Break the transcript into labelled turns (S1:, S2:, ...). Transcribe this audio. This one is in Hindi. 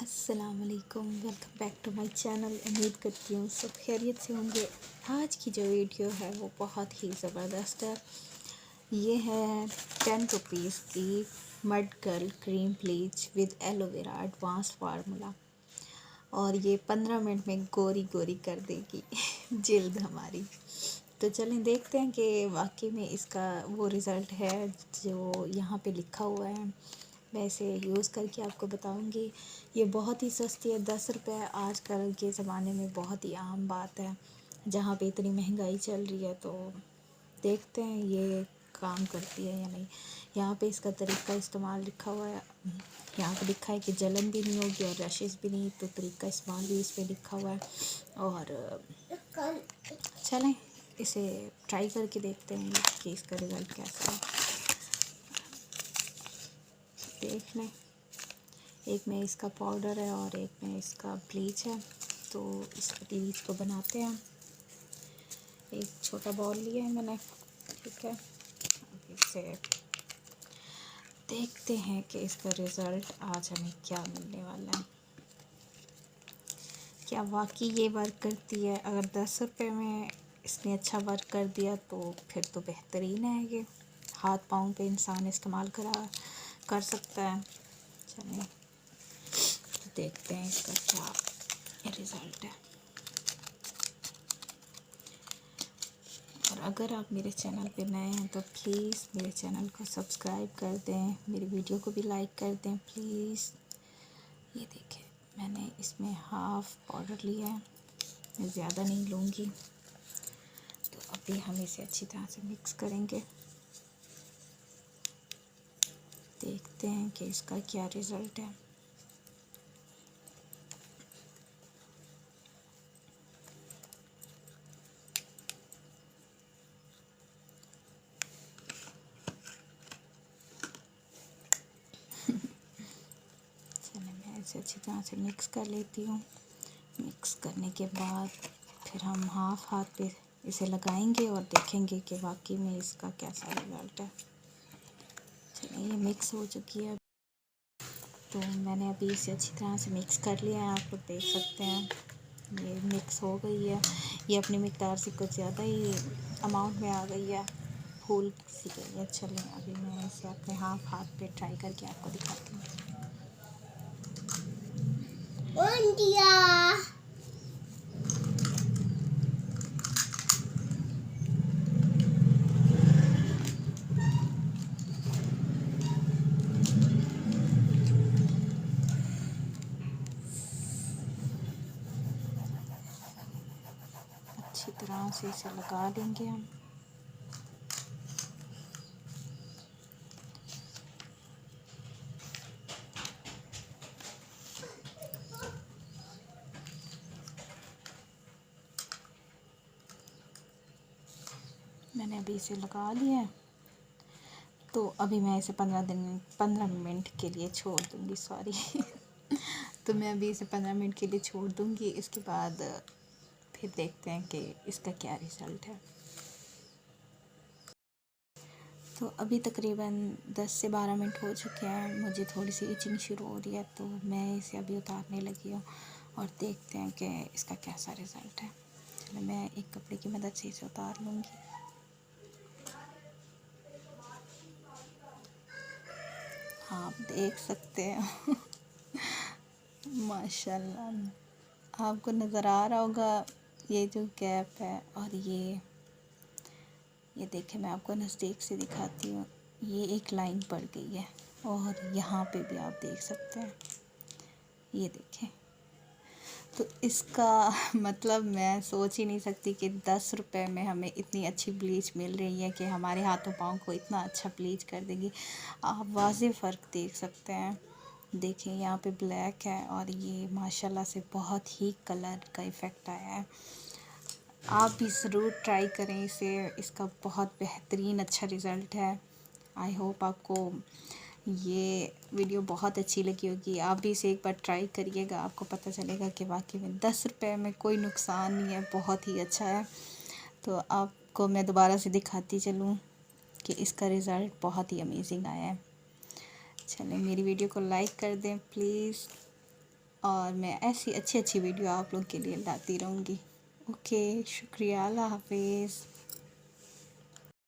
S1: अस्सलामुअलैकुम, welcome back to my channel. उम्मीद करती हूँ सब खैरियत से होंगे। आज की जो वीडियो है वो बहुत ही ज़बरदस्त है। ये है 10 रुपीज़ की mud girl cream bleach with aloe vera advance formula, और ये 15 मिनट में गोरी गोरी कर देगी जिल्द हमारी। तो चलें देखते हैं कि वाकई में इसका वो रिज़ल्ट है जो यहाँ पे लिखा हुआ है। मैं इसे यूज़ करके आपको बताऊंगी। ये बहुत ही सस्ती है, 10 रुपये आजकल के ज़माने में बहुत ही आम बात है, जहाँ पे इतनी महंगाई चल रही है। तो देखते हैं ये काम करती है या नहीं। यहाँ पे इसका तरीका इस्तेमाल लिखा हुआ है। यहाँ पे लिखा है कि जलन भी नहीं होगी और रशेस भी नहीं, तो तरीका इस्तेमाल भी इस पर लिखा हुआ है। और चलें इसे ट्राई करके देखते हैं कि इसका रिज़ल्ट कैसा है। देख लें, एक में इसका पाउडर है और एक में इसका ब्लीच है। तो इस ब्लीच को बनाते हैं। एक छोटा बॉल लिया है मैंने, ठीक है। अब इसे देखते हैं कि इसका रिज़ल्ट आज हमें क्या मिलने वाला है। क्या वाकई ये वर्क करती है? अगर 10 रुपये में इसने अच्छा वर्क कर दिया तो फिर तो बेहतरीन है। ये हाथ पाँव पे इंसान इस्तेमाल कर सकता है। चलिए तो देखते हैं इसका क्या रिज़ल्ट है। और अगर आप मेरे चैनल पे नए हैं तो प्लीज़ मेरे चैनल को सब्सक्राइब कर दें, मेरी वीडियो को भी लाइक कर दें प्लीज़। ये देखें, मैंने इसमें हाफ़ पाउडर लिया है, मैं ज़्यादा नहीं लूँगी। तो अभी हम इसे अच्छी तरह से मिक्स करेंगे। देखते हैं कि इसका क्या रिज़ल्ट है। चलिए मैं इसे अच्छी तरह से मिक्स कर लेती हूँ। मिक्स करने के बाद फिर हम हाथ पे इसे लगाएंगे और देखेंगे कि वाकई में इसका कैसा रिज़ल्ट है। चलिए ये मिक्स हो चुकी है, तो मैंने अभी इसे अच्छी तरह से मिक्स कर लिया है। आप लोग देख सकते हैं ये मिक्स हो गई है। ये अपनी मिक़दार से कुछ ज़्यादा ही अमाउंट में आ गई है, फूल सी गई है। चलिए अभी मैं इसे अपने हाथ पे ट्राई करके आपको दिखाती हूँ। अच्छी तरह से इसे लगा देंगे हम। मैंने अभी इसे लगा लिया है, तो अभी मैं इसे 15 मिनट के लिए छोड़ दूँगी। सॉरी तो मैं अभी इसे 15 मिनट के लिए छोड़ दूँगी। इसके बाद फिर देखते हैं कि इसका क्या रिज़ल्ट है। तो अभी तकरीबन 10 से 12 मिनट हो चुके हैं। मुझे थोड़ी सी इचिंग शुरू हो रही है, तो मैं इसे अभी उतारने लगी हूँ और देखते हैं कि इसका कैसा रिज़ल्ट है। चलो मैं एक कपड़े की मदद से इसे उतार लूँगी। आप देख सकते हैं माशाल्लाह आपको नज़र आ रहा होगा ये जो गैप है। और ये देखें, मैं आपको नज़दीक से दिखाती हूँ। ये एक लाइन पड़ गई है और यहाँ पे भी आप देख सकते हैं, ये देखें। तो इसका मतलब मैं सोच ही नहीं सकती कि 10 रुपए में हमें इतनी अच्छी ब्लीच मिल रही है कि हमारे हाथों पाँव को इतना अच्छा ब्लीच कर देगी। आप वाज़े फ़र्क देख सकते हैं। देखें यहाँ पे ब्लैक है और ये माशाल्लाह से बहुत ही कलर का इफ़ेक्ट आया है। आप भी ज़रूर ट्राई करें इसे, इसका बहुत बेहतरीन अच्छा रिज़ल्ट है। आई होप आपको ये वीडियो बहुत अच्छी लगी होगी। आप भी इसे एक बार ट्राई करिएगा, आपको पता चलेगा कि वाकई में 10 रुपये में कोई नुकसान नहीं है, बहुत ही अच्छा है। तो आपको मैं दोबारा से दिखाती चलूँ कि इसका रिज़ल्ट बहुत ही अमेजिंग आया है। चलें मेरी वीडियो को लाइक कर दें प्लीज़, और मैं ऐसी अच्छी अच्छी वीडियो आप लोग के लिए लाती रहूँगी। ओके, शुक्रिया, अल्लाह हाफिज़।